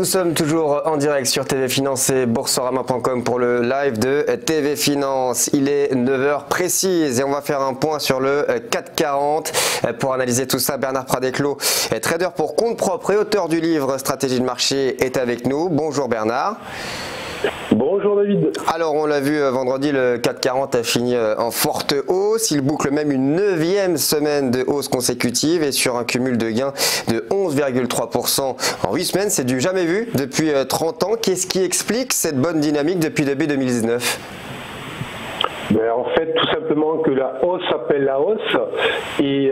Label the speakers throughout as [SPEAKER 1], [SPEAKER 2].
[SPEAKER 1] sommes toujours en direct sur TV Finance et Boursorama.com pour le live de TV Finance. Il est 9 h précise et on va faire un point sur le CAC 40. Pour analyser tout ça, Bernard Pradeclos, trader pour compte propre et auteur du livre Stratégie de marché, est avec nous. Bonjour Bernard.
[SPEAKER 2] Bonjour David.
[SPEAKER 1] Alors on l'a vu vendredi, le CAC 40 a fini en forte hausse. Il boucle même une 9e semaine de hausse consécutive et sur un cumul de gains de 11,3% en 8 semaines. C'est du jamais vu depuis 30 ans. Qu'est-ce qui explique cette bonne dynamique depuis début 2019 ?
[SPEAKER 2] En fait, tout simplement que la hausse appelle la hausse et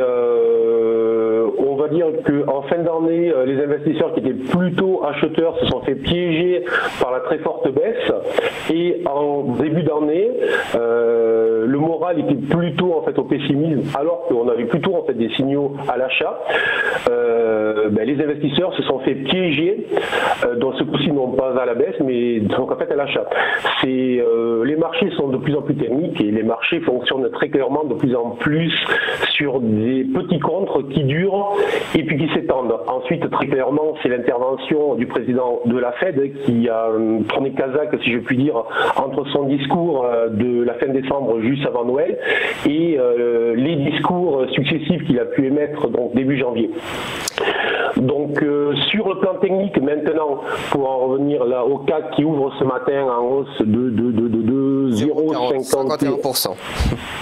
[SPEAKER 2] on va dire qu'en fin d'année, les investisseurs qui étaient plutôt acheteurs se sont fait piéger par la très forte baisse et en début d'année, le moral était plutôt en fait au pessimisme alors qu'on avait plutôt en fait des signaux à l'achat. Les investisseurs se sont fait piéger, dans ce coup-ci non pas à la baisse mais donc en fait à l'achat. Les marchés sont de plus en plus techniques et les marchés fonctionnent très clairement de plus en plus sur des petits contres qui durent et puis qui s'étendent. Ensuite, très clairement, c'est l'intervention du président de la Fed qui a tourné Kazakh, si je puis dire, entre son discours de la fin décembre juste avant Noël et les discours successifs qu'il a pu émettre donc début janvier. Donc sur le plan technique maintenant, pour en revenir là au CAC qui ouvre ce matin en hausse de 0,51%.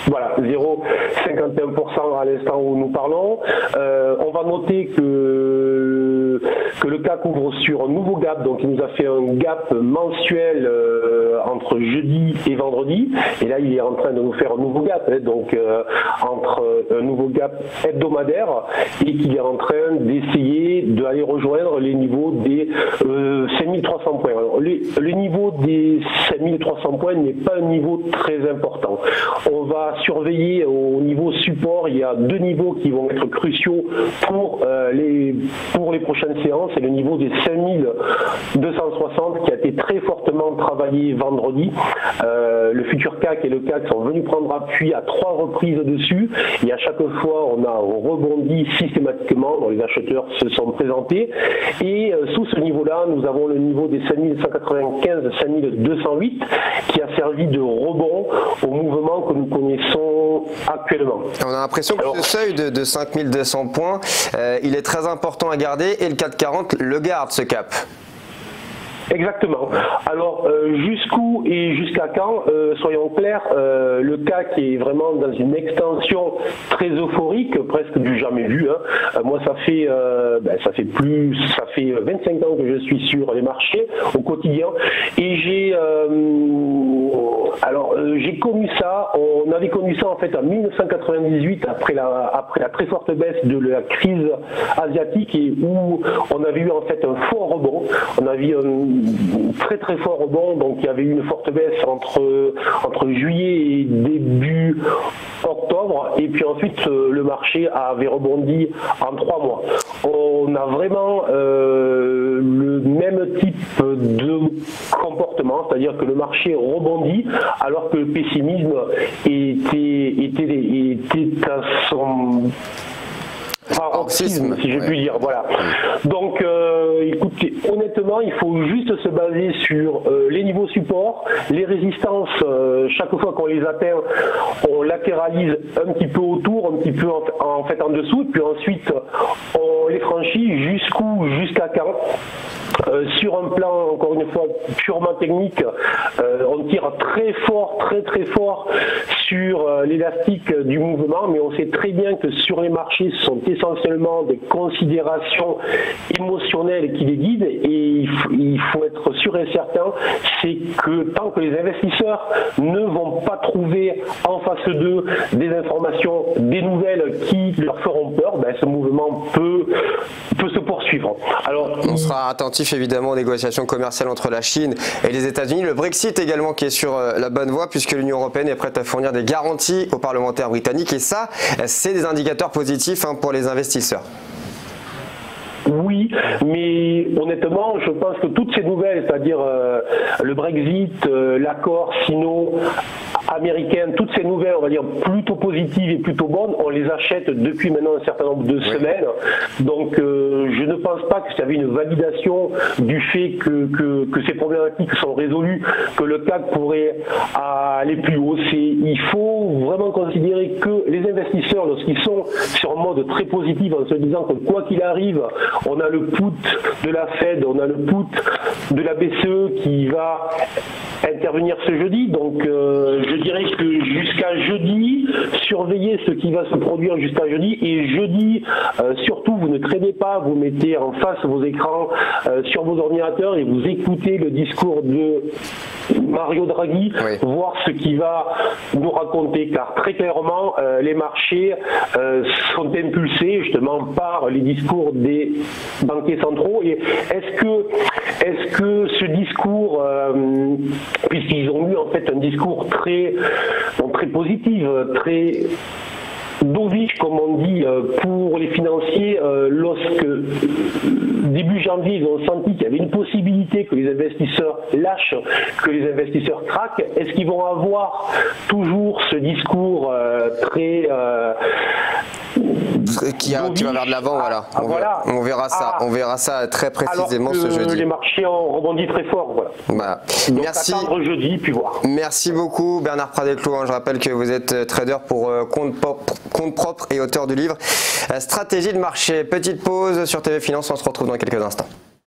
[SPEAKER 2] Voilà, 0,51% à l'instant où nous parlons. On va noter que le CAC ouvre sur un nouveau gap, donc il nous a fait un gap mensuel entre jeudi et vendredi, et là il est en train de nous faire un nouveau gap, donc entre un nouveau gap hebdomadaire et qu'il est en train d'essayer d'aller rejoindre les niveaux des 5300 points. Alors, le niveau des 5300 points n'est pas un niveau très important. On va surveiller au niveau support, il y a deux niveaux qui vont être cruciaux pour les prochaines séances, c'est le niveau des 5260 qui a été très fortement travaillé vendredi. Le futur CAC et le CAC sont venus prendre appui à 3 reprises dessus et à chaque fois on a rebondi systématiquement, donc les acheteurs se sont présentés et sous ce niveau-là nous avons le niveau des 5195-5208 qui a servi de rebond au mouvement que nous connaissons actuellement.
[SPEAKER 1] On a l'impression que ce seuil de 5200 points, il est très important à garder et le CAC 40 le garde ce cap.
[SPEAKER 2] Exactement. Alors, jusqu'où et jusqu'à quand, soyons clairs, le CAC est vraiment dans une extension très euphorique, presque du jamais vu. Moi, ça fait 25 ans que je suis sur les marchés au quotidien et j'ai connu ça. On avait connu ça en fait en 1998 après la très forte baisse de la crise asiatique et où on avait eu en fait un fort rebond. On avait eu un très très fort rebond, donc il y avait eu une forte baisse entre juillet et début octobre et puis ensuite le marché avait rebondi en 3 mois. On a vraiment le même type de comportement, c'est-à-dire que le marché rebondit alors que le pessimisme était à son paroxysme, si je puis dire. Voilà. Donc, écoutez, honnêtement, il faut juste se baser sur les niveaux support, les résistances. Chaque fois qu'on les atteint, on latéralise un petit peu autour, un petit peu en fait en dessous, et puis ensuite on les franchit jusqu'à quand. Sur un plan, encore une fois, purement technique, on tire très fort sur l'élastique du mouvement, mais on sait très bien que sur les marchés, ce sont essentiellement des considérations émotionnelles qui les guident, et il faut être sûr et certain, c'est que tant que les investisseurs ne vont pas trouver en face d'eux des informations, des nouvelles qui leur feront peur, ce mouvement peut se poursuivre. Alors,
[SPEAKER 1] on sera attentif évidemment aux négociations commerciales entre la Chine et les États-Unis. Le Brexit également qui est sur la bonne voie puisque l'Union européenne est prête à fournir des garanties aux parlementaires britanniques et ça, c'est des indicateurs positifs pour les investisseurs.
[SPEAKER 2] Oui, mais honnêtement, je pense que toutes ces nouvelles, c'est-à-dire le Brexit, l'accord sino américaines, toutes ces nouvelles, on va dire, plutôt positives et plutôt bonnes, on les achète depuis maintenant un certain nombre de semaines. Donc je ne pense pas que s'il y avait une validation du fait que ces problématiques sont résolues, que le CAC pourrait aller plus haut. Il faut vraiment considérer que les investisseurs, lorsqu'ils sont sur un mode très positif, en se disant que quoi qu'il arrive, on a le put de la Fed, on a le put de la BCE qui va intervenir ce jeudi. Donc je dirais que jusqu'à jeudi, surveillez ce qui va se produire jusqu'à jeudi. Et jeudi, surtout, vous ne traînez pas, vous mettez en face vos écrans sur vos ordinateurs et vous écoutez le discours de Mario Draghi, voir ce qu'il va nous raconter, car très clairement les marchés sont impulsés justement par les discours des banquiers centraux. Et est-ce que ce discours, puisqu'ils ont eu en fait un discours très positif, très dovish, comme on dit, pour les financiers, lorsque début janvier, ils ont senti qu'il y avait une possibilité que les investisseurs lâchent, que les investisseurs craquent, est-ce qu'ils vont avoir toujours ce discours très
[SPEAKER 1] qui va vers de l'avant, voilà. On verra ça très précisément ce jeudi.
[SPEAKER 2] Les marchés ont rebondi très fort, voilà. Donc
[SPEAKER 1] merci.
[SPEAKER 2] Attendre jeudi, puis voir.
[SPEAKER 1] Merci beaucoup Bernard Pradeclos. Je rappelle que vous êtes trader pour compte propre et auteur du livre Stratégie de marché. Petite pause sur TV Finance, on se retrouve dans quelques instants.